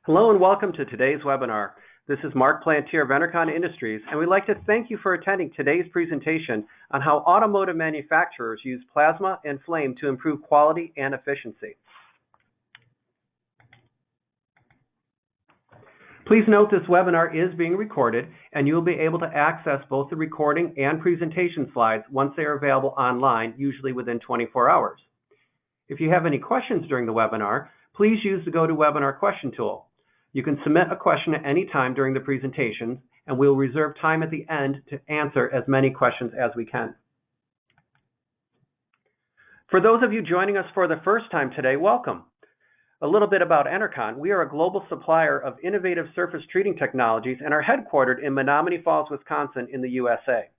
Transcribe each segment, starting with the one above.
Hello and welcome to today's webinar. This is Mark Plantier of Enercon Industries, and we'd like to thank you for attending today's presentation on how automotive manufacturers use plasma and flame to improve quality and efficiency. Please note this webinar is being recorded, and you'll be able to access both the recording and presentation slides once they are available online, usually within 24 hours. If you have any questions during the webinar, please use the GoToWebinar question tool. You can submit a question at any time during the presentation, and we'll reserve time at the end to answer as many questions as we can. For those of you joining us for the first time today, welcome. A little bit about Enercon. We are a global supplier of innovative surface treating technologies and are headquartered in Menomonee Falls, Wisconsin in the USA.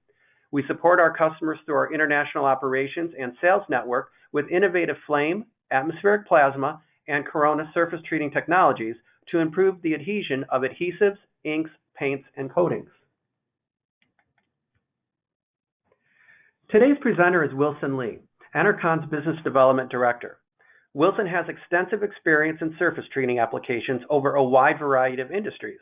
We support our customers through our international operations and sales network with innovative flame, atmospheric plasma, and corona surface treating technologies to improve the adhesion of adhesives, inks, paints, and coatings. Today's presenter is Wilson Lee, Enercon's Business Development Director. Wilson has extensive experience in surface treating applications over a wide variety of industries.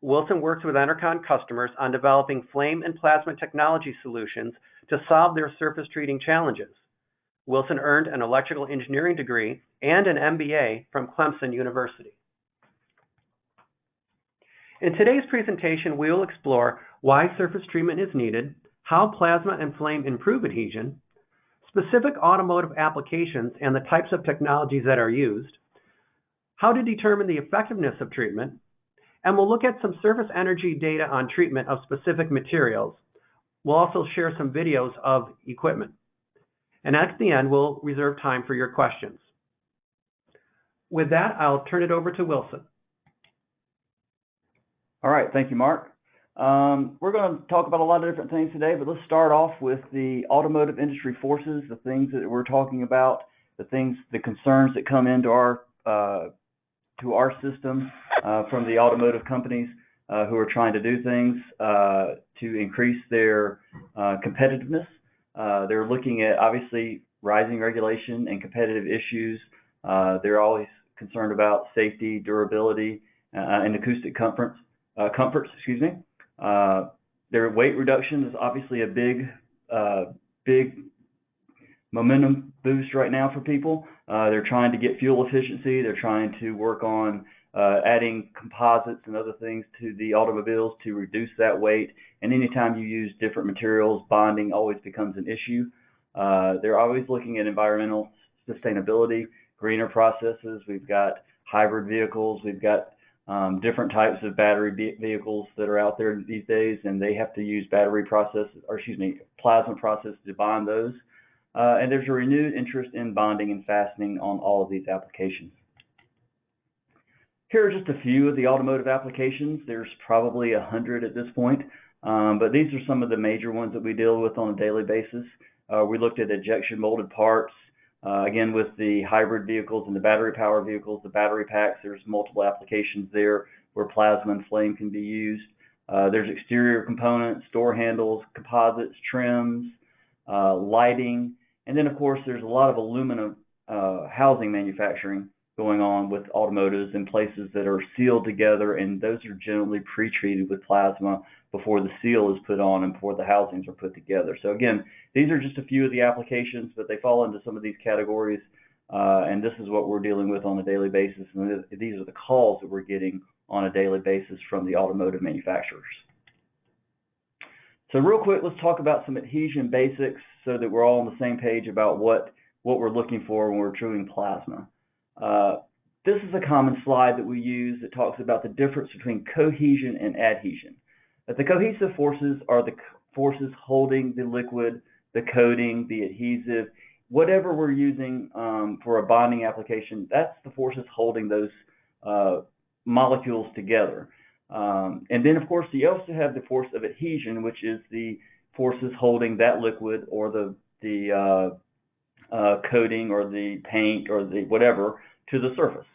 Wilson works with Enercon customers on developing flame and plasma technology solutions to solve their surface treating challenges. Wilson earned an electrical engineering degree and an MBA from Clemson University. In today's presentation, we will explore why surface treatment is needed, how plasma and flame improve adhesion, specific automotive applications and the types of technologies that are used, how to determine the effectiveness of treatment, and we'll look at some surface energy data on treatment of specific materials. We'll also share some videos of equipment. And at the end, we'll reserve time for your questions. With that, I'll turn it over to Wilson. All right, thank you, Mark. We're going to talk about a lot of different things today, but let's start off with the automotive industry forces, the things that we're talking about, the concerns that come into our system from the automotive companies who are trying to do things to increase their competitiveness. They're looking at obviously rising regulation and competitive issues. They're always concerned about safety, durability, and acoustic comforts. Their weight reduction is obviously a big momentum boost right now for people. They're trying to get fuel efficiency. They're trying to work on adding composites and other things to the automobiles to reduce that weight. And anytime you use different materials, bonding always becomes an issue. They're always looking at environmental sustainability, greener processes. We've got hybrid vehicles. We've got different types of battery vehicles that are out there these days, and they have to use plasma processes to bond those. And there's a renewed interest in bonding and fastening on all of these applications. Here are just a few of the automotive applications. There's probably 100 at this point, but these are some of the major ones that we deal with on a daily basis. We looked at injection molded parts. Again, with the hybrid vehicles and the battery power vehicles, the battery packs, there's multiple applications there where plasma and flame can be used. There's exterior components, door handles, composites, trims, lighting, and then of course there's a lot of aluminum housing manufacturing going on with automotives in places that are sealed together, and those are generally pre-treated with plasma before the seal is put on and before the housings are put together. So again, these are just a few of the applications, but they fall into some of these categories, and this is what we're dealing with on a daily basis, and these are the calls that we're getting on a daily basis from the automotive manufacturers. So real quick, let's talk about some adhesion basics so that we're all on the same page about what we're looking for when we're treating plasma. This is a common slide that we use that talks about the difference between cohesion and adhesion. That the cohesive forces are the forces holding the liquid, the coating, the adhesive, whatever we're using for a bonding application, that's the forces holding those molecules together. And then, of course, you also have the force of adhesion, which is the forces holding that liquid or the coating or the paint or the whatever to the surface.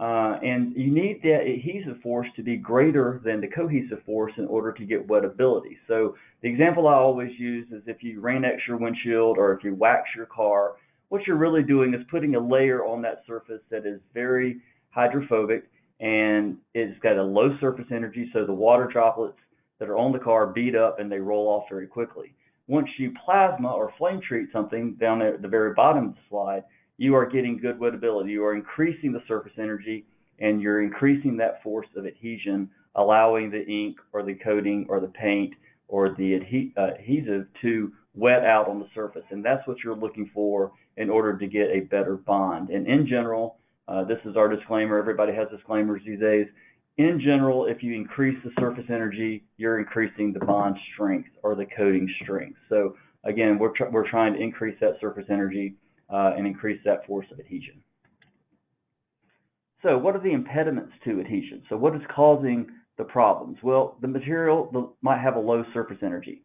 And you need that adhesive force to be greater than the cohesive force in order to get wettability. So the example I always use is if you Rain-X your windshield or if you wax your car, what you're really doing is putting a layer on that surface that is very hydrophobic and it's got a low surface energy, so the water droplets that are on the car beat up and they roll off very quickly. Once you plasma or flame treat something down there at the very bottom of the slide, you are getting good wettability. You are increasing the surface energy and you're increasing that force of adhesion, allowing the ink or the coating or the paint or the adhesive to wet out on the surface. And that's what you're looking for in order to get a better bond. And in general, this is our disclaimer. Everybody has disclaimers these days. In general, if you increase the surface energy, you're increasing the bond strength or the coating strength. So again, we're trying to increase that surface energy and increase that force of adhesion. So what are the impediments to adhesion? So what is causing the problems? Well, the material might have a low surface energy.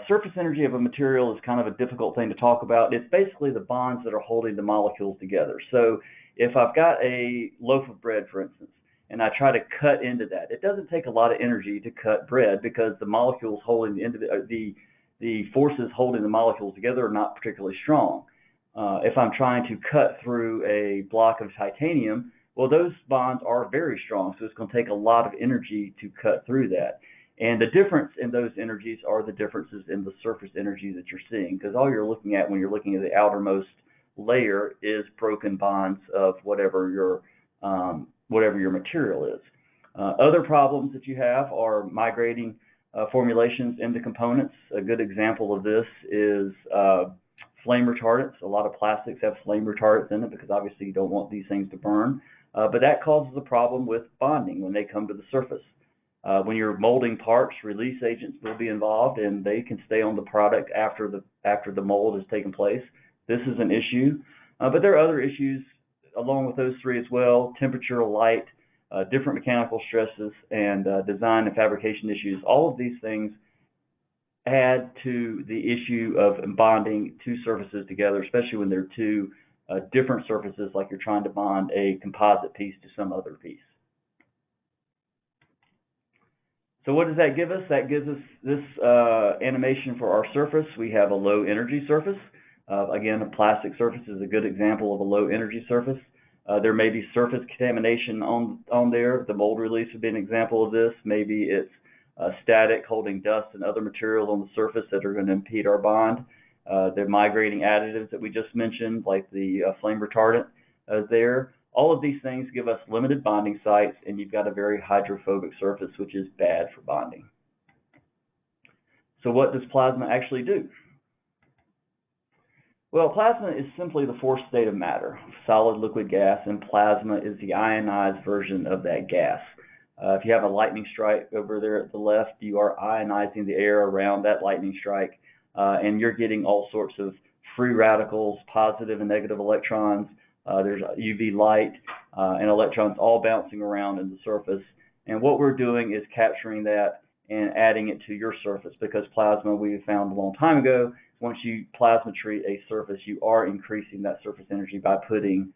Surface energy of a material is kind of a difficult thing to talk about. It's basically the bonds that are holding the molecules together. So if I've got a loaf of bread, for instance, and I try to cut into that, it doesn't take a lot of energy to cut bread because the molecules holding the forces holding the molecules together are not particularly strong. If I'm trying to cut through a block of titanium, well, those bonds are very strong, so it's going to take a lot of energy to cut through that. And the difference in those energies are the differences in the surface energy that you're seeing, because all you're looking at when you're looking at the outermost layer is broken bonds of whatever your material is. Other problems that you have are migrating formulations into components. A good example of this is flame retardants. A lot of plastics have flame retardants in it because obviously you don't want these things to burn. But that causes a problem with bonding when they come to the surface. When you're molding parts, release agents will be involved, and they can stay on the product after the mold has taken place. This is an issue. But there are other issues along with those three as well: temperature, light, different mechanical stresses, and design and fabrication issues. All of these things add to the issue of bonding two surfaces together, especially when they're two different surfaces, like you're trying to bond a composite piece to some other piece. So what does that give us? That gives us this animation for our surface. We have a low energy surface. Again, a plastic surface is a good example of a low energy surface. There may be surface contamination on there. The mold release would be an example of this. Maybe it's static, holding dust and other materials on the surface that are going to impede our bond. The migrating additives that we just mentioned, like the flame retardant there. All of these things give us limited bonding sites, and you've got a very hydrophobic surface, which is bad for bonding. So what does plasma actually do? Well, plasma is simply the fourth state of matter, solid, liquid, gas, and plasma is the ionized version of that gas. If you have a lightning strike over there at the left, you are ionizing the air around that lightning strike, and you're getting all sorts of free radicals, positive and negative electrons. There's UV light and electrons all bouncing around in the surface. And what we're doing is capturing that and adding it to your surface, because plasma, we found a long time ago, once you plasma treat a surface, you are increasing that surface energy by putting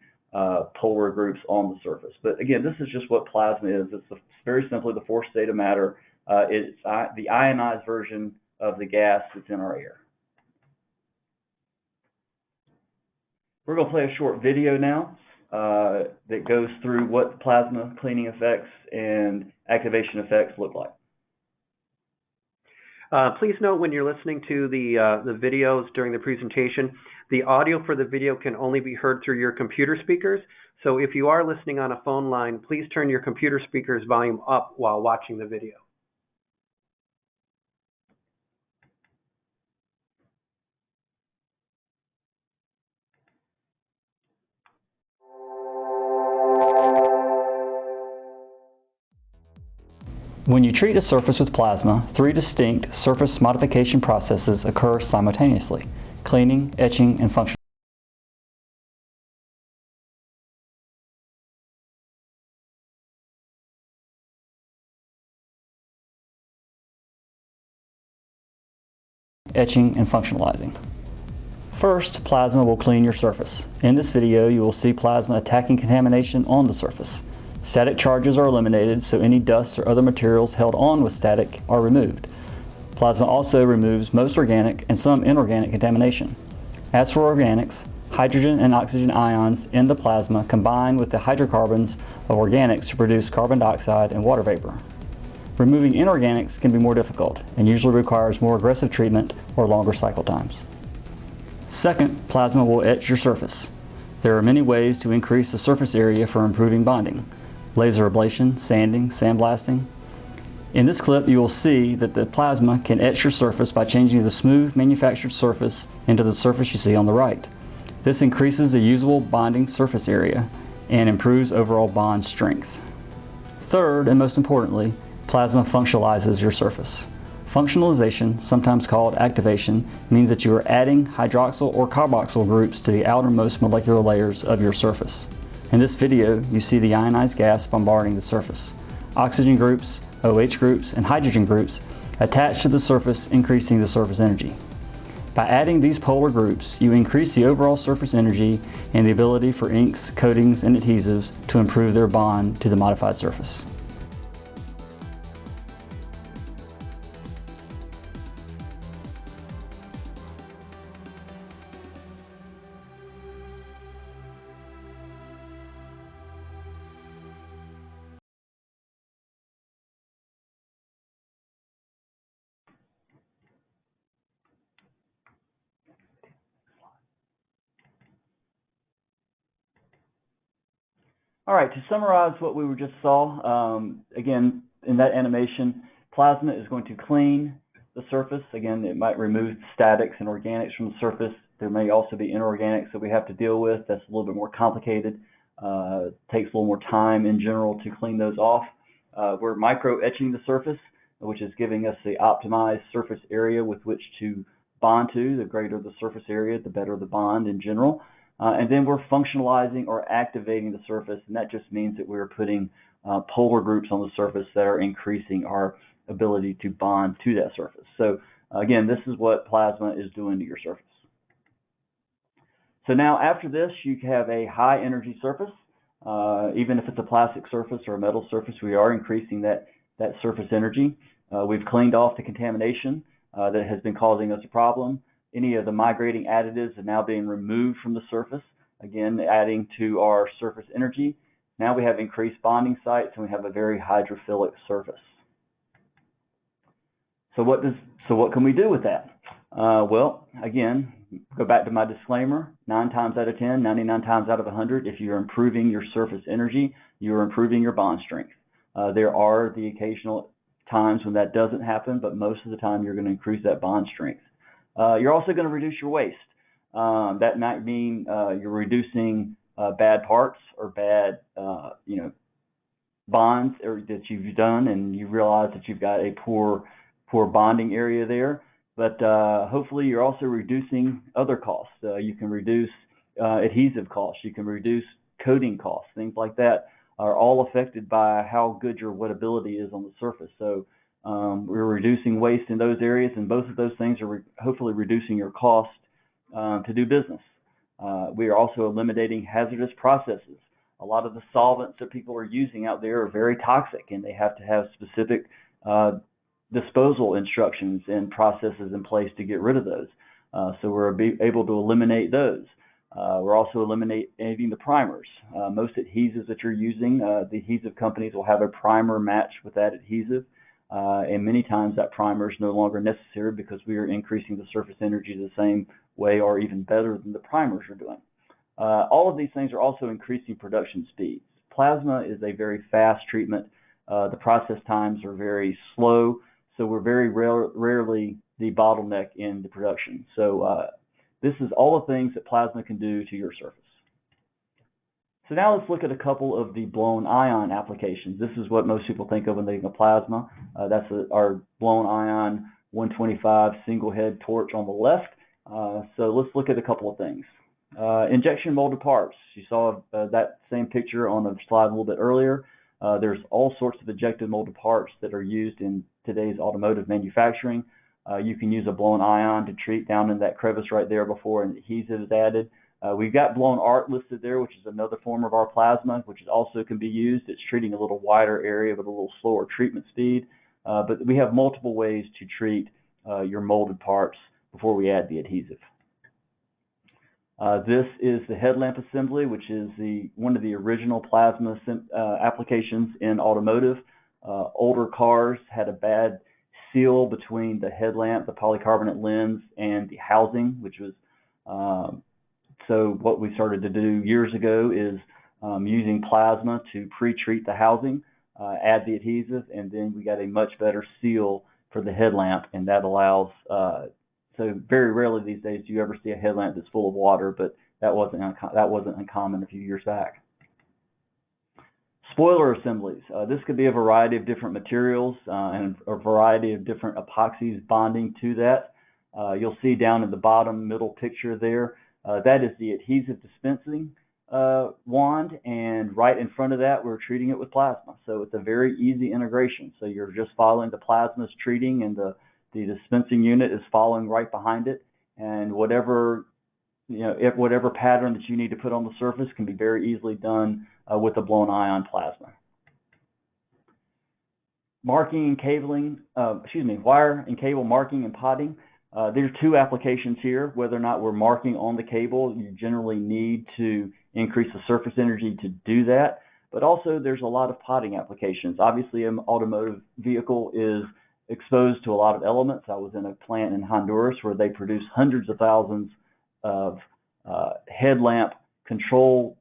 polar groups on the surface. But again, this is just what plasma is. It's very simply the fourth state of matter. It's the ionized version of the gas that's in our air. We're going to play a short video now that goes through what plasma cleaning effects and activation effects look like. Please note when you're listening to the videos during the presentation, the audio for the video can only be heard through your computer speakers. So if you are listening on a phone line, please turn your computer speaker's volume up while watching the video. When you treat a surface with plasma, three distinct surface modification processes occur simultaneously: cleaning, etching, and functional. Etching and functionalizing. First, plasma will clean your surface. In this video, you will see plasma attacking contamination on the surface. Static charges are eliminated, so any dust or other materials held on with static are removed. Plasma also removes most organic and some inorganic contamination. As for organics, hydrogen and oxygen ions in the plasma combine with the hydrocarbons of organics to produce carbon dioxide and water vapor. Removing inorganics can be more difficult and usually requires more aggressive treatment or longer cycle times. Second, plasma will etch your surface. There are many ways to increase the surface area for improving bonding: laser ablation, sanding, sandblasting. In this clip, you will see that the plasma can etch your surface by changing the smooth manufactured surface into the surface you see on the right. This increases the usable bonding surface area and improves overall bond strength. Third, and most importantly, plasma functionalizes your surface. Functionalization, sometimes called activation, means that you are adding hydroxyl or carboxyl groups to the outermost molecular layers of your surface. In this video, you see the ionized gas bombarding the surface. Oxygen groups, OH groups, and hydrogen groups attach to the surface, increasing the surface energy. By adding these polar groups, you increase the overall surface energy and the ability for inks, coatings, and adhesives to improve their bond to the modified surface. All right, to summarize what we just saw, again, in that animation, plasma is going to clean the surface. Again, it might remove statics and organics from the surface. There may also be inorganics that we have to deal with. That's a little bit more complicated. Takes a little more time in general to clean those off. We're micro-etching the surface, which is giving us the optimized surface area with which to bond to. The greater the surface area, the better the bond in general. And then we're functionalizing or activating the surface, and that just means that we're putting polar groups on the surface that are increasing our ability to bond to that surface. So again, this is what plasma is doing to your surface. So now after this, you have a high energy surface. Even if it's a plastic surface or a metal surface, we are increasing that surface energy. We've cleaned off the contamination that has been causing us a problem. Any of the migrating additives are now being removed from the surface, again, adding to our surface energy. Now we have increased bonding sites and we have a very hydrophilic surface. So what can we do with that? Well, again, go back to my disclaimer, 9 times out of 10, 99 times out of 100, if you're improving your surface energy, you're improving your bond strength. There are the occasional times when that doesn't happen, but most of the time you're going to increase that bond strength. You're also going to reduce your waste. That might mean you're reducing bad parts or bad, bonds that you've done, and you realize that you've got a poor bonding area there. But hopefully, you're also reducing other costs. You can reduce adhesive costs. You can reduce coating costs. Things like that are all affected by how good your wettability is on the surface. So we're reducing waste in those areas, and both of those things are hopefully reducing your cost to do business. We are also eliminating hazardous processes. A lot of the solvents that people are using out there are very toxic, and they have to have specific disposal instructions and processes in place to get rid of those. So we're able to eliminate those. We're also eliminating the primers. Most adhesives that you're using, the adhesive companies will have a primer match with that adhesive. And many times that primer is no longer necessary because we are increasing the surface energy the same way or even better than the primers are doing. All of these things are also increasing production speeds. Plasma is a very fast treatment. The process times are very slow, so we're very rarely the bottleneck in the production. So this is all the things that plasma can do to your surface. So now let's look at a couple of the blown ion applications. This is what most people think of when they think of plasma. That's our blown ion 125 single head torch on the left. So let's look at a couple of things. Injection molded parts. You saw that same picture on the slide a little bit earlier. There's all sorts of injected molded parts that are used in today's automotive manufacturing. You can use a blown ion to treat down in that crevice right there before an adhesive is added. We've got blown art listed there, which is another form of our plasma, which also can be used. It's treating a little wider area with a little slower treatment speed. But we have multiple ways to treat your molded parts before we add the adhesive. This is the headlamp assembly, which is one of the original plasma applications in automotive. Older cars had a bad seal between the headlamp, the polycarbonate lens, and the housing, which was so what we started to do years ago is using plasma to pre-treat the housing, add the adhesive, and then we got a much better seal for the headlamp, and that allows so very rarely these days do you ever see a headlamp that's full of water, but that wasn't uncommon a few years back. Spoiler assemblies. This could be a variety of different materials and a variety of different epoxies bonding to that. You'll see down in the bottom middle picture there, that is the adhesive dispensing wand, and right in front of that we're treating it with plasma. So it's a very easy integration. So you're just following the plasma's treating, and the dispensing unit is following right behind it, and whatever pattern that you need to put on the surface can be very easily done with the blown ion plasma. Marking and cabling, wire and cable marking and potting. There are two applications here. Whether or not we're marking on the cable, you generally need to increase the surface energy to do that. But also there's a lot of potting applications. Obviously, an automotive vehicle is exposed to a lot of elements. I was in a plant in Honduras where they produce hundreds of thousands of headlamp control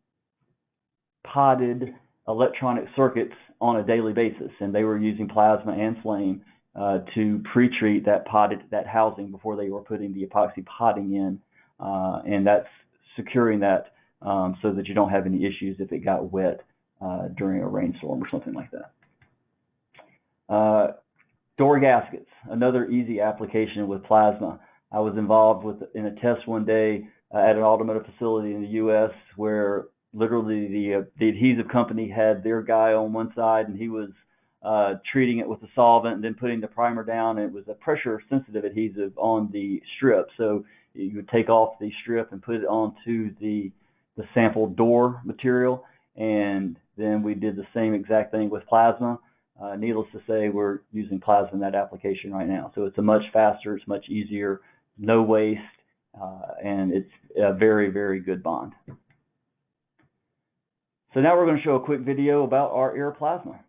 potted electronic circuits on a daily basis, and they were using plasma and flame to pre-treat that housing before they were putting the epoxy potting in, and that's securing that so that you don't have any issues if it got wet during a rainstorm or something like that. Door gaskets, another easy application with plasma. I was involved in a test one day at an automotive facility in the U.S. where literally the adhesive company had their guy on one side, and he was treating it with a solvent and then putting the primer down, and it was a pressure sensitive adhesive on the strip. So you would take off the strip and put it onto the sample door material, and then we did the same exact thing with plasma. Needless to say, we're using plasma in that application right now. So it's a much faster, it's much easier, no waste, and it's a very, very good bond. So now we're going to show a quick video about our air plasma.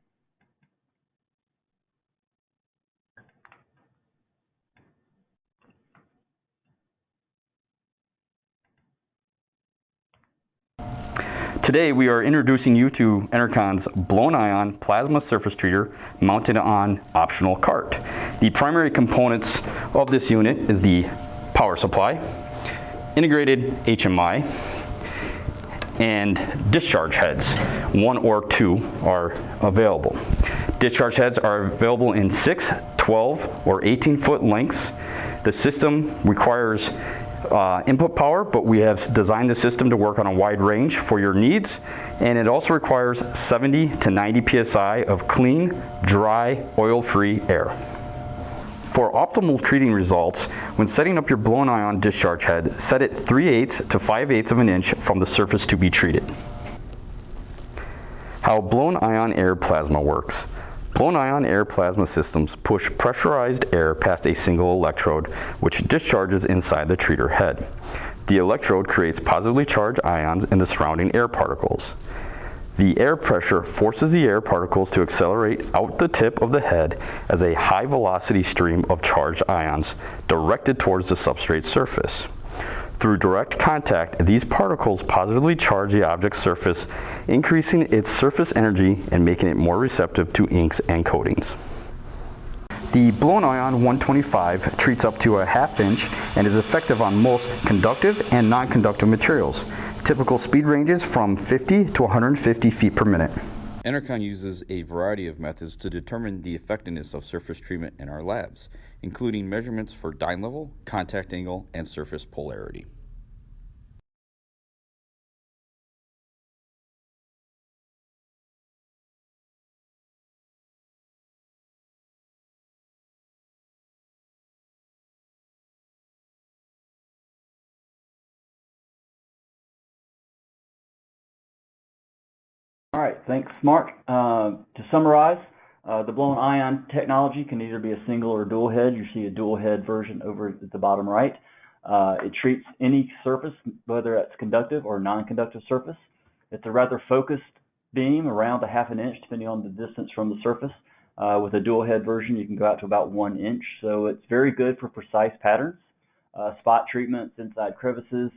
Today we are introducing you to Enercon's blown ion plasma surface treater mounted on optional cart. The primary components of this unit is the power supply, integrated HMI, and discharge heads. One or two are available. Discharge heads are available in 6, 12, or 18-foot lengths. The system requires input power, but we have designed the system to work on a wide range for your needs, and it also requires 70 to 90 psi of clean, dry, oil-free air. For optimal treating results, when setting up your blown ion discharge head, set it 3/8 to 5/8 of an inch from the surface to be treated. How blown ion air plasma works. Blown ion air plasma systems push pressurized air past a single electrode, which discharges inside the treater head. The electrode creates positively charged ions in the surrounding air particles. The air pressure forces the air particles to accelerate out the tip of the head as a high velocity stream of charged ions directed towards the substrate surface. Through direct contact, these particles positively charge the object's surface, increasing its surface energy and making it more receptive to inks and coatings. The blown ion 125 treats up to a 1/2 inch and is effective on most conductive and non-conductive materials. Typical speed ranges from 50 to 150 feet per minute. Enercon uses a variety of methods to determine the effectiveness of surface treatment in our labs, including measurements for dyne level, contact angle, and surface polarity. All right, thanks, Mark. To summarize, the blown ion technology can either be a single or dual head. You see a dual head version over at the bottom right. It treats any surface, whether it's conductive or non-conductive surface. It's a rather focused beam, around a ½ inch, depending on the distance from the surface. With a dual head version, you can go out to about 1 inch. So it's very good for precise patterns, spot treatments inside crevices.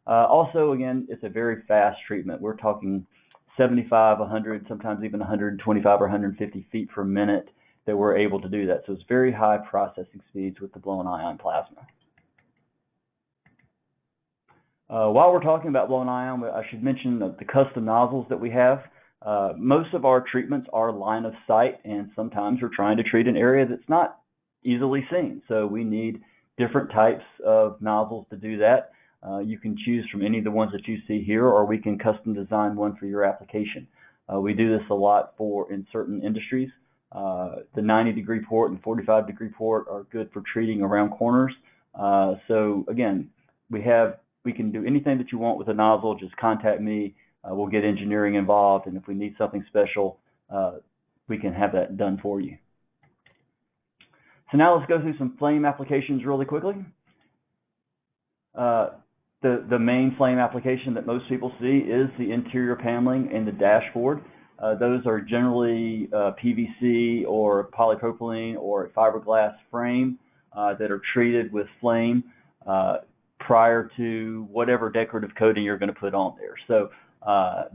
Also, again, it's a very fast treatment. We're talking 75, 100, sometimes even 125 or 150 feet per minute that we're able to do that. So it's very high processing speeds with the blown ion plasma. While we're talking about blown ion, I should mention the custom nozzles that we have. Most of our treatments are line of sight, and sometimes we're trying to treat an area that's not easily seen. So we need different types of nozzles to do that. You can choose from any of the ones that you see here, or we can custom design one for your application. We do this a lot in certain industries. The 90-degree port and 45-degree port are good for treating around corners. So again, we can do anything that you want with a nozzle. Just contact me. We'll get engineering involved, and if we need something special, we can have that done for you. So now let's go through some flame applications really quickly. The main flame application that most people see is the interior paneling and the dashboard. Those are generally PVC or polypropylene or a fiberglass frame that are treated with flame prior to whatever decorative coating you're going to put on there. So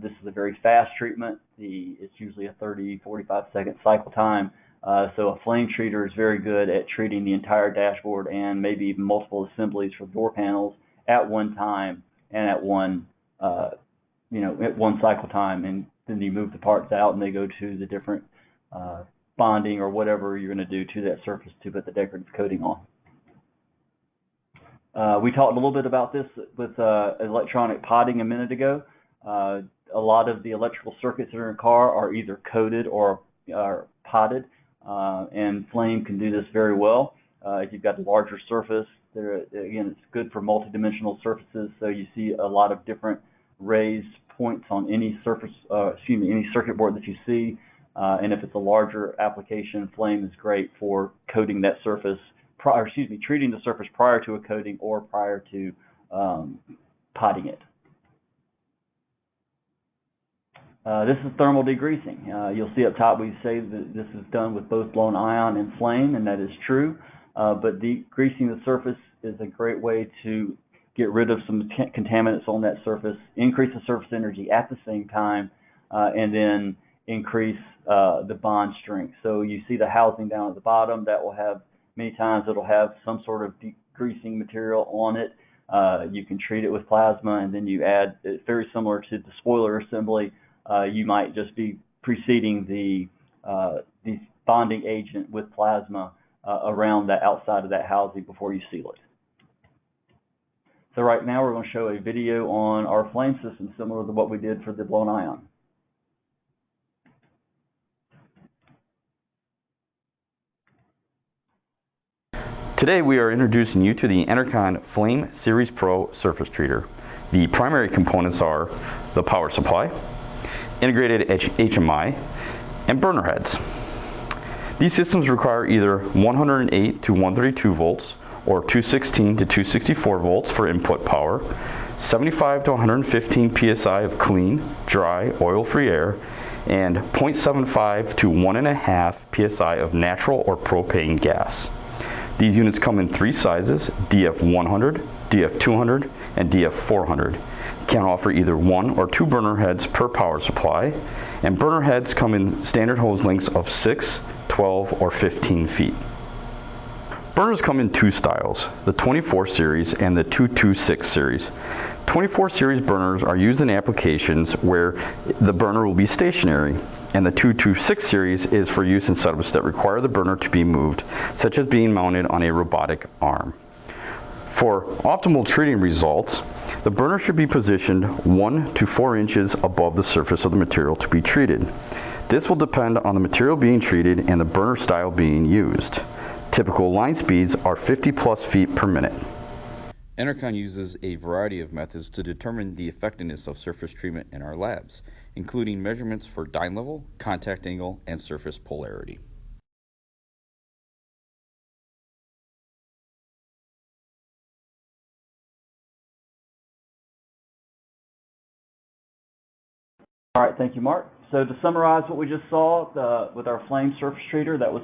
this is a very fast treatment. It's usually a 30-45 second cycle time. So a flame treater is very good at treating the entire dashboard and maybe even multiple assemblies for door panels at one time and at one cycle time, and then you move the parts out and they go to the different bonding or whatever you're going to do to that surface to put the decorative coating on. We talked a little bit about this with electronic potting a minute ago. A lot of the electrical circuits that are in a car are either coated or are potted, and flame can do this very well. If you've got a larger surface, again, it's good for multidimensional surfaces, so you see a lot of different raised points on any surface, any circuit board that you see, and if it's a larger application, flame is great for coating that surface, treating the surface prior to a coating or prior to potting it. This is thermal degreasing. You'll see up top we say that this is done with both blown ion and flame, and that is true. But degreasing the surface is a great way to get rid of some contaminants on that surface, increase the surface energy at the same time, and then increase the bond strength. So you see the housing down at the bottom, that will have, many times it'll have some sort of degreasing material on it. You can treat it with plasma, and then you add, it's very similar to the spoiler assembly. You might just be preceding the bonding agent with plasma around the outside of that housing before you seal it. So right now we're going to show a video on our flame system similar to what we did for the blown ion. Today we are introducing you to the Enercon Flame Series Pro Surface Treater. The primary components are the power supply, integrated HMI, and burner heads. These systems require either 108 to 132 volts or 216 to 264 volts for input power, 75 to 115 psi of clean, dry, oil-free air, and 0.75 to 1.5 psi of natural or propane gas. These units come in 3 sizes: DF100, DF200, and DF400. Can offer either 1 or 2 burner heads per power supply, and burner heads come in standard hose lengths of 6, 12, or 15 feet. Burners come in 2 styles, the 24 series and the 226 series. 24 series burners are used in applications where the burner will be stationary, and the 226 series is for use in setups that require the burner to be moved, such as being mounted on a robotic arm. For optimal treating results, the burner should be positioned 1 to 4 inches above the surface of the material to be treated. This will depend on the material being treated and the burner style being used. Typical line speeds are 50+ feet per minute. Enercon uses a variety of methods to determine the effectiveness of surface treatment in our labs, including measurements for dyne level, contact angle, and surface polarity. right, thank you, Mark. So to summarize what we just saw with our flame surface treater, that was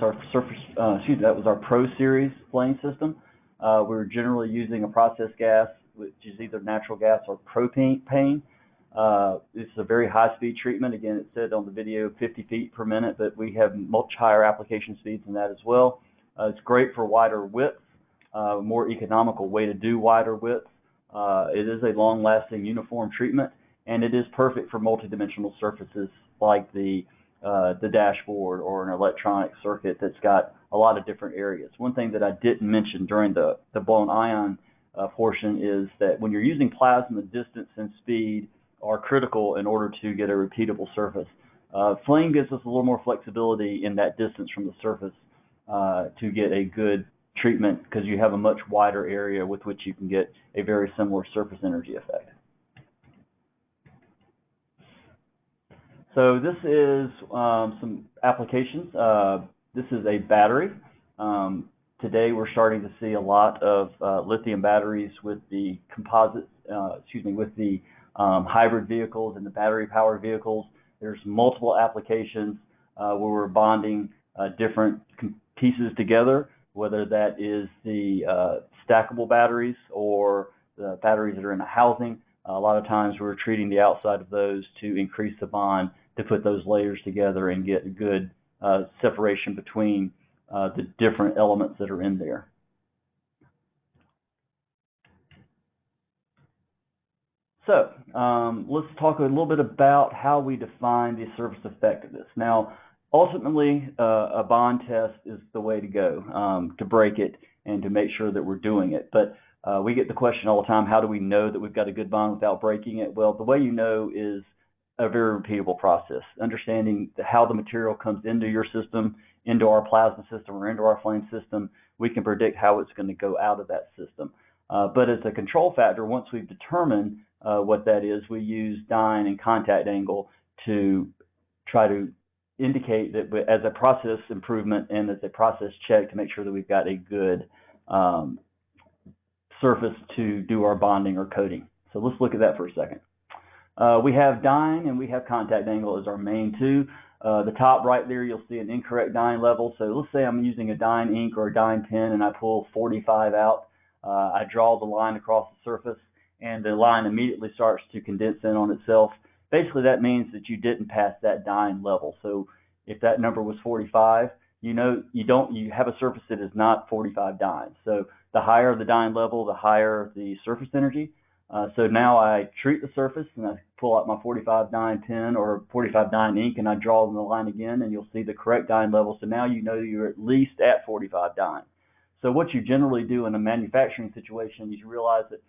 our Pro Series flame system. We're generally using a process gas, which is either natural gas or propane. This is a very high-speed treatment. Again, it said on the video 50 feet per minute, but we have much higher application speeds than that as well. It's great for wider widths, more economical way to do wider widths. It is a long-lasting uniform treatment, and it is perfect for multidimensional surfaces like the dashboard or an electronic circuit that's got a lot of different areas. One thing that I didn't mention during the blown ion portion is that when you're using plasma, distance and speed are critical in order to get a repeatable surface. Flame gives us a little more flexibility in that distance from the surface to get a good treatment, because you have a much wider area with which you can get a very similar surface energy effect. So this is some applications. This is a battery. Today we're starting to see a lot of lithium batteries with the hybrid vehicles and the battery-powered vehicles. There's multiple applications where we're bonding different pieces together, whether that is the stackable batteries or the batteries that are in a housing. A lot of times we're treating the outside of those to increase the bond, to put those layers together and get good separation between the different elements that are in there. So let's talk a little bit about how we define the surface effectiveness. Now, ultimately, a bond test is the way to go to break it and to make sure that we're doing it. But we get the question all the time, how do we know that we've got a good bond without breaking it? Well, the way you know is a very repeatable process. Understanding how the material comes into your system, into our plasma system, or into our flame system, we can predict how it's going to go out of that system. But as a control factor, once we've determined what that is, we use dyne and contact angle to try to indicate that as a process improvement and as a process check to make sure that we've got a good surface to do our bonding or coating. So let's look at that for a second. We have dyne and we have contact angle as our main two. The top right there, you'll see an incorrect dyne level. So let's say I'm using a dyne ink or a dyne pen and I pull 45 out. I draw the line across the surface and the line immediately starts to condense in on itself. Basically, that means that you didn't pass that dyne level. So if that number was 45, you have a surface that is not 45 dynes. So the higher the dyne level, the higher the surface energy. So now I treat the surface and I pull out my 45 dyne pen or 45 dyne ink and I draw the line again, and you'll see the correct dyne level. So now you know you're at least at 45 dyne. So what you generally do in a manufacturing situation is you realize that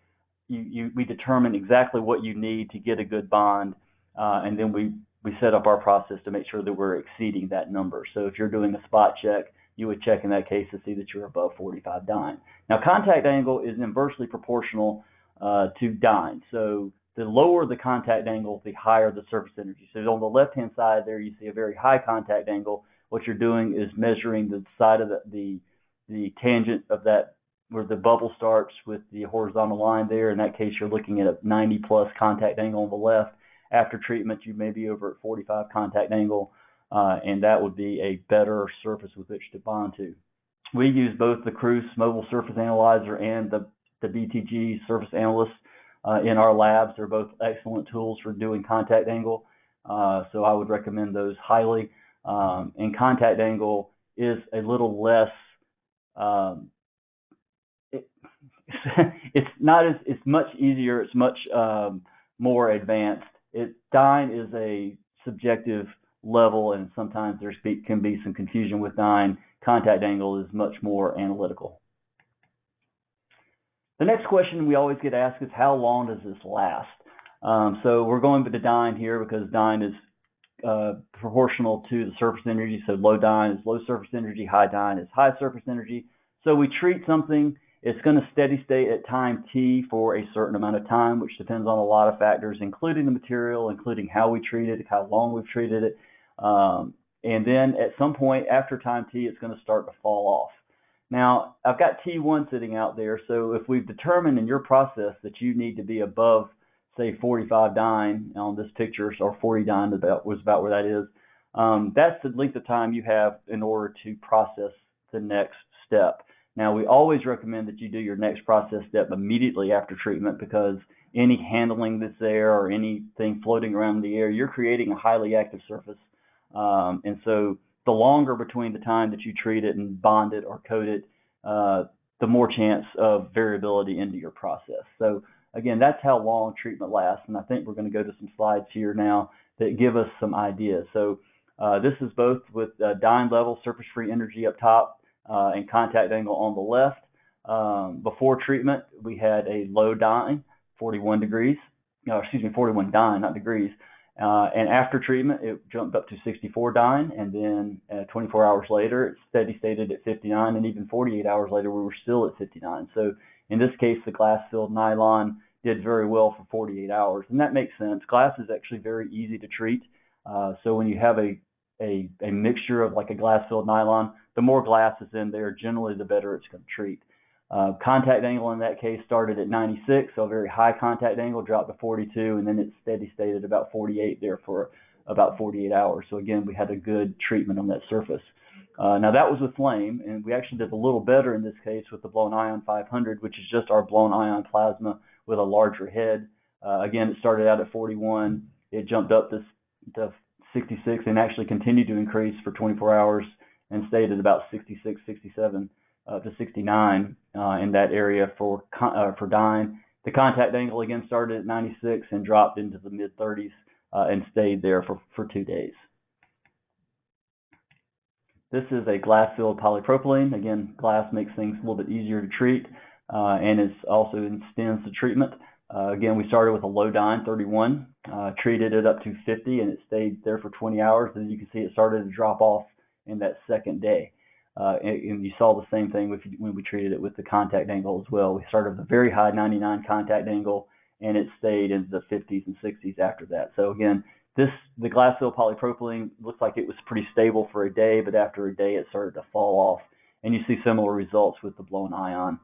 we determine exactly what you need to get a good bond, and then we set up our process to make sure that we're exceeding that number. So if you're doing a spot check, you would check in that case to see that you're above 45 dyne. Now, contact angle is inversely proportional to dyne. So the lower the contact angle, the higher the surface energy. So on the left-hand side there, you see a very high contact angle. What you're doing is measuring the side of the tangent of that, where the bubble starts with the horizontal line there. In that case, you're looking at a 90 plus contact angle on the left. After treatment, you may be over at 45 contact angle, and that would be a better surface with which to bond to. We use both the Cruce Mobile Surface Analyzer and the BTG Surface Analyst in our labs. They're both excellent tools for doing contact angle, so I would recommend those highly. And contact angle is a little less, it's much easier, it's much more advanced. Dyne is a subjective level, and sometimes there can be some confusion with dyne. Contact angle is much more analytical. The next question we always get asked is, how long does this last? So we're going with the dyne here because dyne is proportional to the surface energy. So low dyne is low surface energy, high dyne is high surface energy. So we treat something, it's going to steady state at time t for a certain amount of time, which depends on a lot of factors, including the material, including how we treat it, how long we've treated it. And then at some point after time t, it's going to start to fall off. Now, I've got T1 sitting out there, so if we've determined in your process that you need to be above say 45 dyne on this picture, or 40 dyne was about where that is. That's the length of time you have in order to process the next step. Now, we always recommend that you do your next process step immediately after treatment, because any handling that's there or anything floating around in the air, you're creating a highly active surface. And so the longer between the time that you treat it and bond it or coat it, the more chance of variability into your process. So again, that's how long treatment lasts. And I think we're going to go to some slides here now that give us some ideas. So this is both with dyne level, surface-free energy up top, and contact angle on the left. Before treatment, we had a low dyne, 41 degrees. No, excuse me, 41 dyne, not degrees. And after treatment, it jumped up to 64 dyne, and then 24 hours later, it steady stated at 59, and even 48 hours later, we were still at 59. So in this case, the glass-filled nylon did very well for 48 hours, and that makes sense. Glass is actually very easy to treat. So when you have a mixture of like a glass-filled nylon, the more glass is in there, generally the better it's going to treat. Contact angle in that case started at 96, so a very high contact angle, dropped to 42, and then it steady stayed at about 48 there for about 48 hours. So again, we had a good treatment on that surface. Now that was with flame, and we actually did a little better in this case with the blown ion 500, which is just our blown ion plasma with a larger head. Again, it started out at 41, it jumped up to 66, and actually continued to increase for 24 hours and stayed at about 66, 67 to 69 in that area for dyne. The contact angle again started at 96 and dropped into the mid 30s and stayed there for 2 days. This is a glass-filled polypropylene. Again, glass makes things a little bit easier to treat and is also extends the treatment. Again, we started with a low dyne, 31, treated it up to 50, and it stayed there for 20 hours. As you can see, it started to drop off in that second day. And you saw the same thing when we treated it with the contact angle as well. We started with a very high 99 contact angle, and it stayed into the 50s and 60s after that. So again, the glass-filled polypropylene looks like it was pretty stable for a day, but after a day it started to fall off. And you see similar results with the blown ion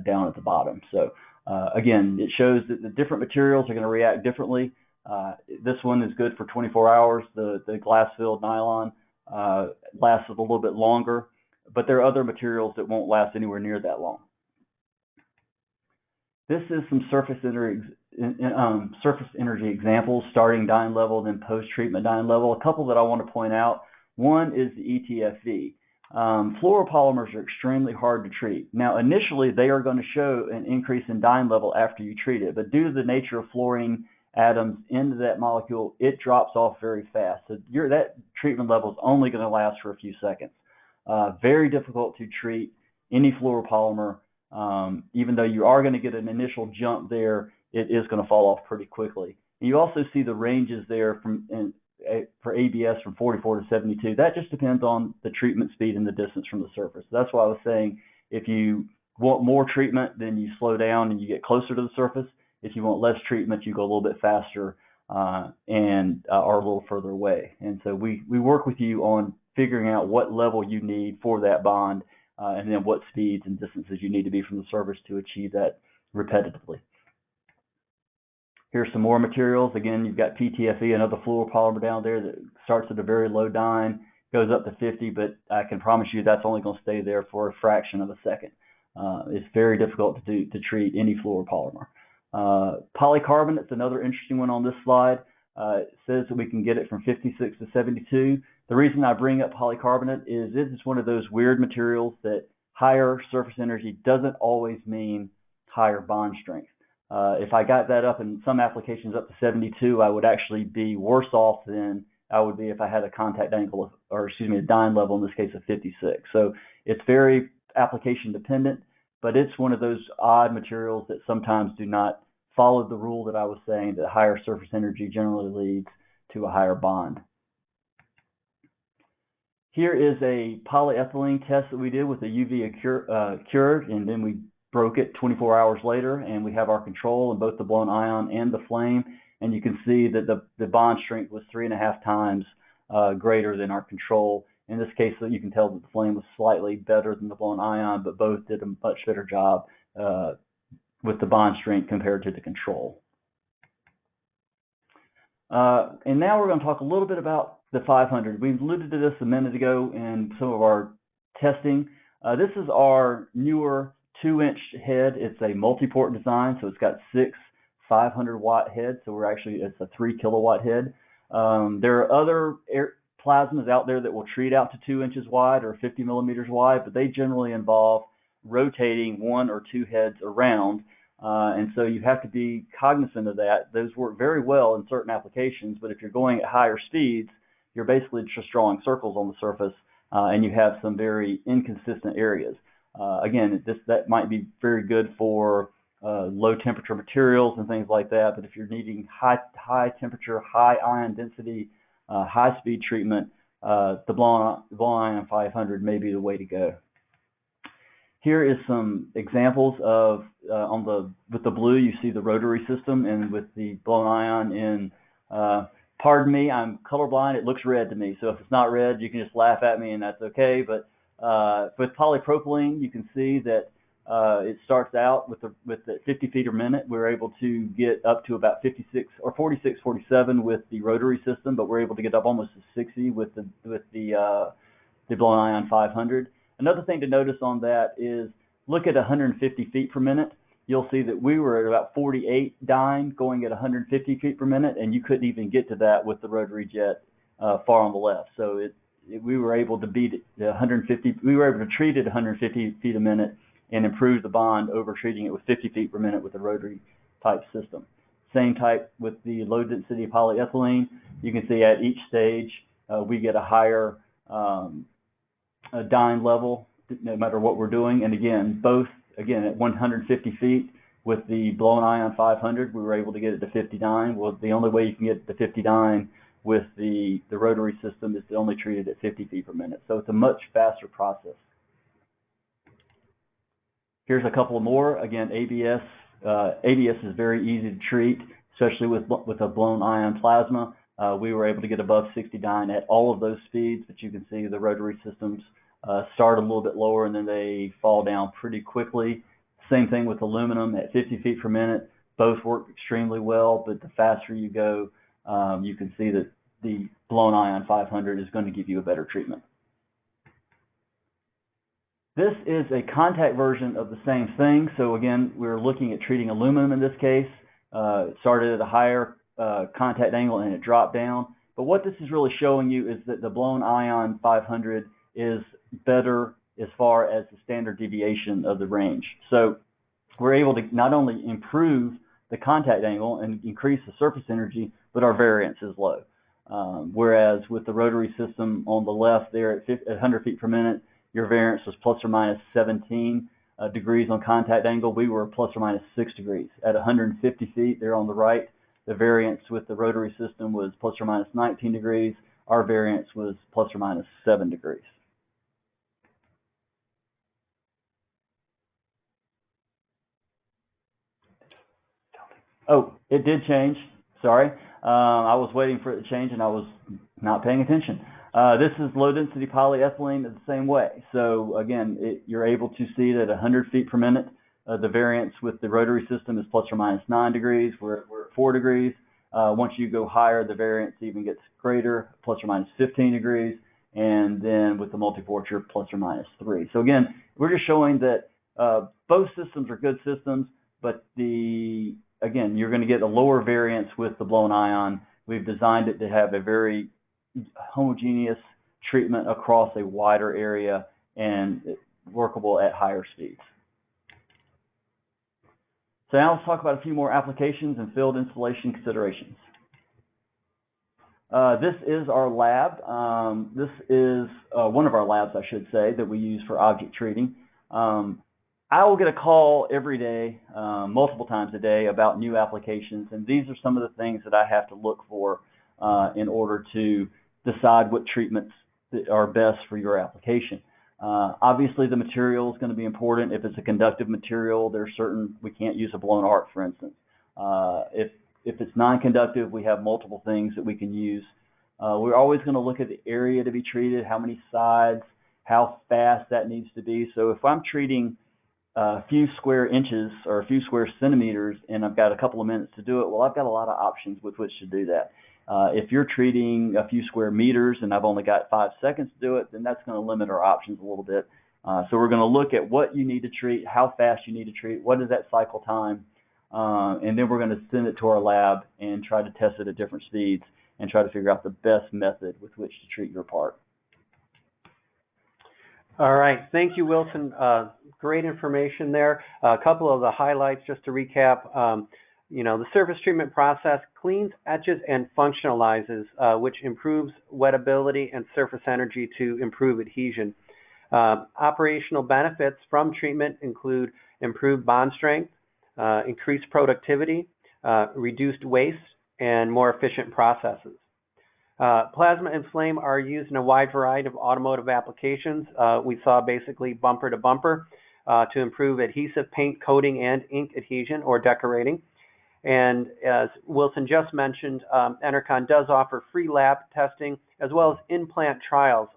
down at the bottom. So again, it shows that the different materials are going to react differently. This one is good for 24 hours. The glass-filled nylon lasts a little bit longer, but there are other materials that won't last anywhere near that long. This is some surface energy examples, starting dyne level, then post-treatment dyne level. A couple that I want to point out. One is the ETFE. Fluoropolymers are extremely hard to treat. Now, initially, they are going to show an increase in dyne level after you treat it, but due to the nature of fluorine atoms into that molecule, it drops off very fast. So that treatment level is only going to last for a few seconds. Very difficult to treat any fluoropolymer. Even though you are going to get an initial jump there, it is going to fall off pretty quickly. And you also see the ranges there for ABS from 44 to 72. That just depends on the treatment speed and the distance from the surface. So that's why I was saying if you want more treatment, then you slow down and you get closer to the surface. If you want less treatment, you go a little bit faster and are a little further away. And so we work with you on figuring out what level you need for that bond and then what speeds and distances you need to be from the surface to achieve that repetitively. Here's some more materials. Again, you've got PTFE, another fluoropolymer down there that starts at a very low dyne, goes up to 50, but I can promise you that's only going to stay there for a fraction of a second. It's very difficult to treat any fluoropolymer. Polycarbonate's another interesting one on this slide. It says that we can get it from 56 to 72. The reason I bring up polycarbonate is this is one of those weird materials that higher surface energy doesn't always mean higher bond strength. If I got that up in some applications up to 72, I would actually be worse off than I would be if I had a contact angle a dyne level, in this case of 56. So it's very application dependent, but it's one of those odd materials that sometimes do not follow the rule that I was saying, that higher surface energy generally leads to a higher bond. Here is a polyethylene test that we did with a UV cured, and then we broke it 24 hours later, and we have our control in both the blown ion and the flame, and you can see that the bond strength was 3.5 times greater than our control. In this case, you can tell that the flame was slightly better than the blown ion, but both did a much better job with the bond strength compared to the control. And now we're going to talk a little bit about the 500. We alluded to this a minute ago in some of our testing. This is our newer 2-inch head. It's a multi-port design, so it's got 6 500-watt heads. So it's a 3 kilowatt head. There are other plasmas out there that will treat out to 2 inches wide or 50 millimeters wide, but they generally involve rotating 1 or 2 heads around. And so you have to be cognizant of that. Those work very well in certain applications, but if you're going at higher speeds, you're basically just drawing circles on the surface, and you have some very inconsistent areas. Again, that might be very good for low temperature materials and things like that, but if you're needing high temperature, high ion density, high speed treatment, the blown ion 500 may be the way to go. Here is some examples of with the blue you see the rotary system, and with the blown ion in pardon me, I'm colorblind, it looks red to me, so if it's not red you can just laugh at me and that's okay. But with polypropylene you can see that it starts out with the 50 feet per minute. We're able to get up to about 56 or 46, 47 with the rotary system, but we're able to get up almost to 60 with the blown ion 500. Another thing to notice on that is look at 150 feet per minute. You'll see that we were at about 48 dyne going at 150 feet per minute, and you couldn't even get to that with the rotary jet far on the left. So we were able to beat the 150. We were able to treat it 150 feet a minute and improve the bond over treating it with 50 feet per minute with a rotary type system. Same type with the low density polyethylene. You can see at each stage we get a higher dyne level no matter what we're doing. And again, at 150 feet with the blown ion 500, we were able to get it to 50 dyne. Well, the only way you can get it to 50 dyne with the rotary system is to only treat it at 50 feet per minute. So it's a much faster process. Here's a couple more. Again, ABS. ABS is very easy to treat, especially with a blown ion plasma. We were able to get above 60 dyne at all of those speeds, but you can see the rotary systems start a little bit lower and then they fall down pretty quickly. Same thing with aluminum at 50 feet per minute. Both work extremely well, but the faster you go, you can see that the blown ion 500 is going to give you a better treatment. This is a contact version of the same thing. So again, we're looking at treating aluminum in this case. It started at a higher contact angle and it dropped down. But what this is really showing you is that the blown ion 500 is better as far as the standard deviation of the range. So we're able to not only improve the contact angle and increase the surface energy, but our variance is low. Whereas with the rotary system on the left there at 100 feet per minute, your variance was plus or minus 17 degrees on contact angle. We were plus or minus 6 degrees. At 150 feet there on the right, the variance with the rotary system was plus or minus 19 degrees. Our variance was plus or minus 7 degrees. Oh, it did change. Sorry. I was waiting for it to change and I was not paying attention. This is low density polyethylene the same way. So again, you're able to see that 100 feet per minute, the variance with the rotary system is plus or minus 9 degrees. We're at 4 degrees. Once you go higher, the variance even gets greater, plus or minus 15 degrees. And then with the multi-port, you're plus or minus 3. So again, we're just showing that both systems are good systems, but again, you're going to get a lower variance with the blown ion. We've designed it to have a very homogeneous treatment across a wider area and workable at higher speeds. So now let's talk about a few more applications and field installation considerations. This is our lab. This is one of our labs, I should say, that we use for object treating. I will get a call every day, multiple times a day, about new applications, and these are some of the things that I have to look for in order to decide what treatments are best for your application. Obviously, the material is going to be important. If it's a conductive material, we can't use a blown arc, for instance. If it's non-conductive, we have multiple things that we can use. We're always going to look at the area to be treated, how many sides, how fast that needs to be. So if I'm treating a few square inches or a few square centimeters and I've got a couple of minutes to do it, well, I've got a lot of options with which to do that. If you're treating a few square meters and I've only got 5 seconds to do it, then that's going to limit our options a little bit. So we're going to look at what you need to treat, how fast you need to treat, what is that cycle time, and then we're going to send it to our lab and try to test it at different speeds and try to figure out the best method with which to treat your part. All right, thank you, Wilson. Great information there. A couple of the highlights just to recap. The surface treatment process cleans, etches, and functionalizes, which improves wettability and surface energy to improve adhesion. Operational benefits from treatment include improved bond strength, increased productivity, reduced waste, and more efficient processes. Plasma and flame are used in a wide variety of automotive applications. We saw basically bumper to bumper to improve adhesive paint coating and ink adhesion or decorating. And as Wilson just mentioned, Enercon does offer free lab testing as well as in-plant trials,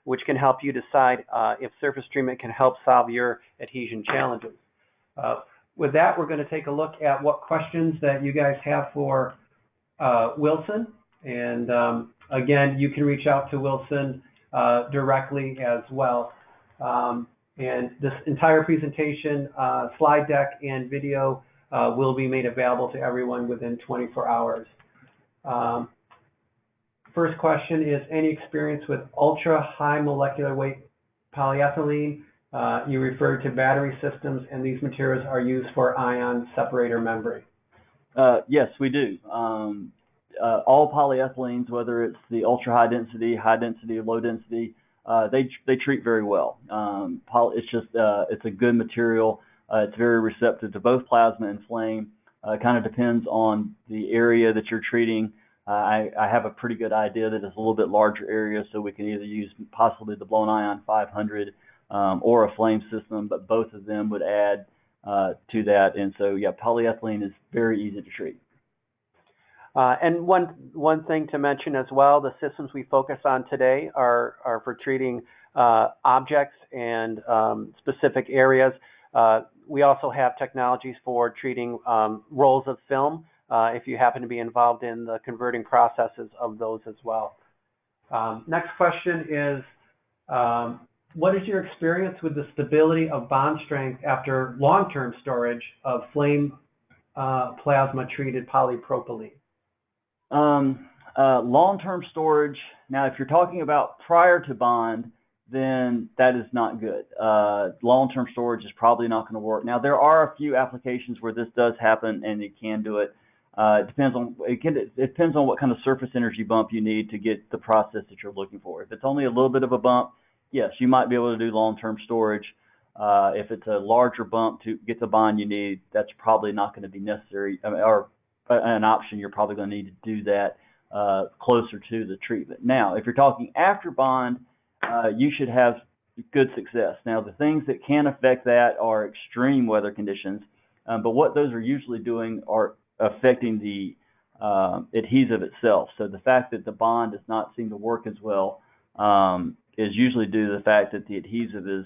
which can help you decide if surface treatment can help solve your adhesion challenges. With that, we're going to take a look at what questions that you guys have for Wilson. And again, you can reach out to Wilson directly as well. And this entire presentation, slide deck, and video will be made available to everyone within 24 hours. First question is, any experience with ultra high molecular weight polyethylene? You referred to battery systems, and these materials are used for ion separator membrane. Yes, we do. All polyethylenes, whether it's the ultra high density, or low density, they treat very well. It's a good material. It's very receptive to both plasma and flame. It kind of depends on the area that you're treating. I have a pretty good idea that it's a little bit larger area, so we can either use possibly the blown ion 500 or a flame system, but both of them would add to that. And so, yeah, polyethylene is very easy to treat. And one thing to mention as well, the systems we focus on today are for treating objects and specific areas. We also have technologies for treating rolls of film if you happen to be involved in the converting processes of those as well. Next question is, what is your experience with the stability of bond strength after long-term storage of flame plasma treated polypropylene? Long-term storage, now if you're talking about prior to bond, then that is not good. Long-term storage is probably not going to work. Now, there are a few applications where this does happen and you can do it. It depends on what kind of surface energy bump you need to get the process that you're looking for. If it's only a little bit of a bump, yes, you might be able to do long-term storage. If it's a larger bump to get the bond you need, that's probably not going to be necessary or an option. You're probably going to need to do that closer to the treatment. Now, if you're talking after bond, you should have good success. Now, the things that can affect that are extreme weather conditions, but what those are usually doing are affecting the adhesive itself. So the fact that the bond does not seem to work as well is usually due to the fact that the adhesive is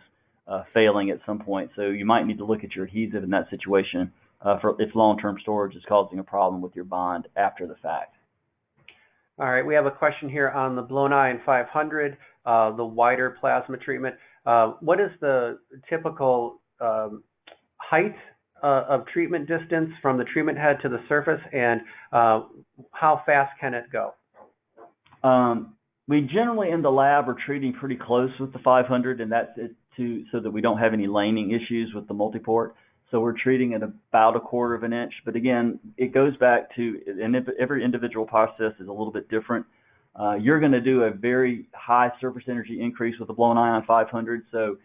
failing at some point. So you might need to look at your adhesive in that situation if long-term storage is causing a problem with your bond after the fact. All right, we have a question here on the blown ion 500, the wider plasma treatment. What is the typical height of treatment distance from the treatment head to the surface, and how fast can it go? We generally in the lab are treating pretty close with the 500, and that's it so that we don't have any laning issues with the multiport. So we're treating at about 1/4 of an inch. But again, it goes back to, and every individual process is a little bit different. You're going to do a very high surface energy increase with the blown ion 500. So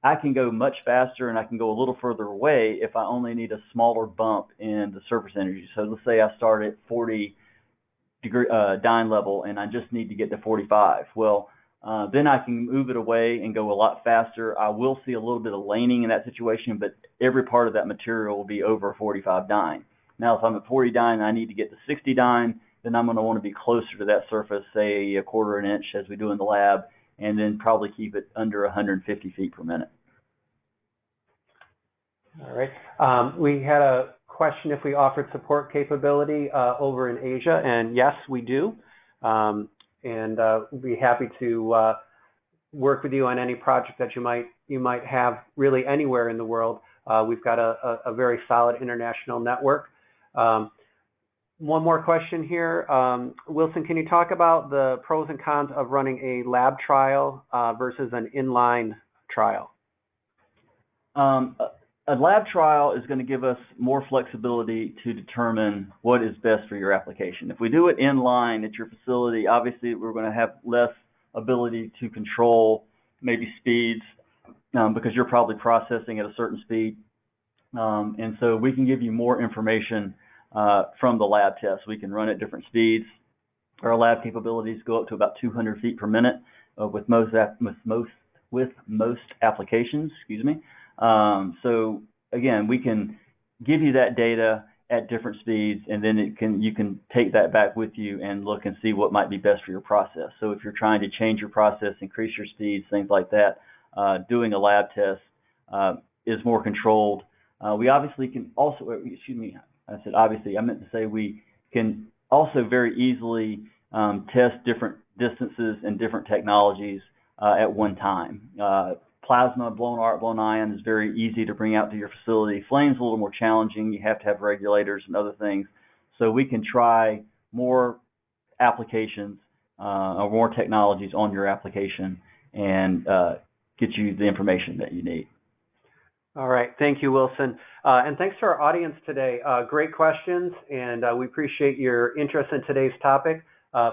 I can go much faster and I can go a little further away if I only need a smaller bump in the surface energy. So let's say I start at 40 degree dyne level and I just need to get to 45. Well, then I can move it away and go a lot faster. I will see a little bit of laning in that situation, but every part of that material will be over 45 dyne. Now, if I'm at 40 dyne and I need to get to 60 dyne, then I'm going to want to be closer to that surface, say 1/4 inch as we do in the lab, and then probably keep it under 150 feet per minute. All right. We had a question if we offered support capability over in Asia, and yes, we do. We'd be happy to work with you on any project that you might have really anywhere in the world. We've got a very solid international network. One more question here. Wilson, can you talk about the pros and cons of running a lab trial versus an inline trial? A lab trial is going to give us more flexibility to determine what is best for your application. If we do it inline at your facility, obviously we're going to have less ability to control maybe speeds because you're probably processing at a certain speed. And so we can give you more information from the lab test. We can run at different speeds. Our lab capabilities go up to about 200 feet per minute with most applications. Excuse me. So again, we can give you that data at different speeds, and then you can take that back with you and look and see what might be best for your process. So if you're trying to change your process, increase your speeds, things like that, doing a lab test is more controlled. We obviously can also, excuse me, I said obviously, I meant to say we can also very easily test different distances and different technologies at one time. Plasma, blown arc, blown ion is very easy to bring out to your facility. Flame's a little more challenging. You have to have regulators and other things. So we can try more applications or more technologies on your application and get you the information that you need. All right. Thank you, Wilson. And thanks to our audience today. Great questions, and we appreciate your interest in today's topic.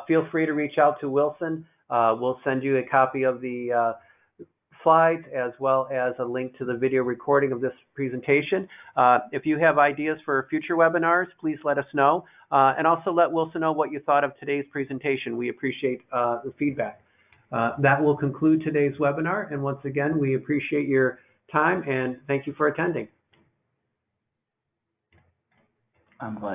Feel free to reach out to Wilson. We'll send you a copy of the slides as well as a link to the video recording of this presentation. If you have ideas for future webinars, please let us know. And also let Wilson know what you thought of today's presentation. We appreciate the feedback. That will conclude today's webinar. And once again, we appreciate your time and thank you for attending. I'm glad.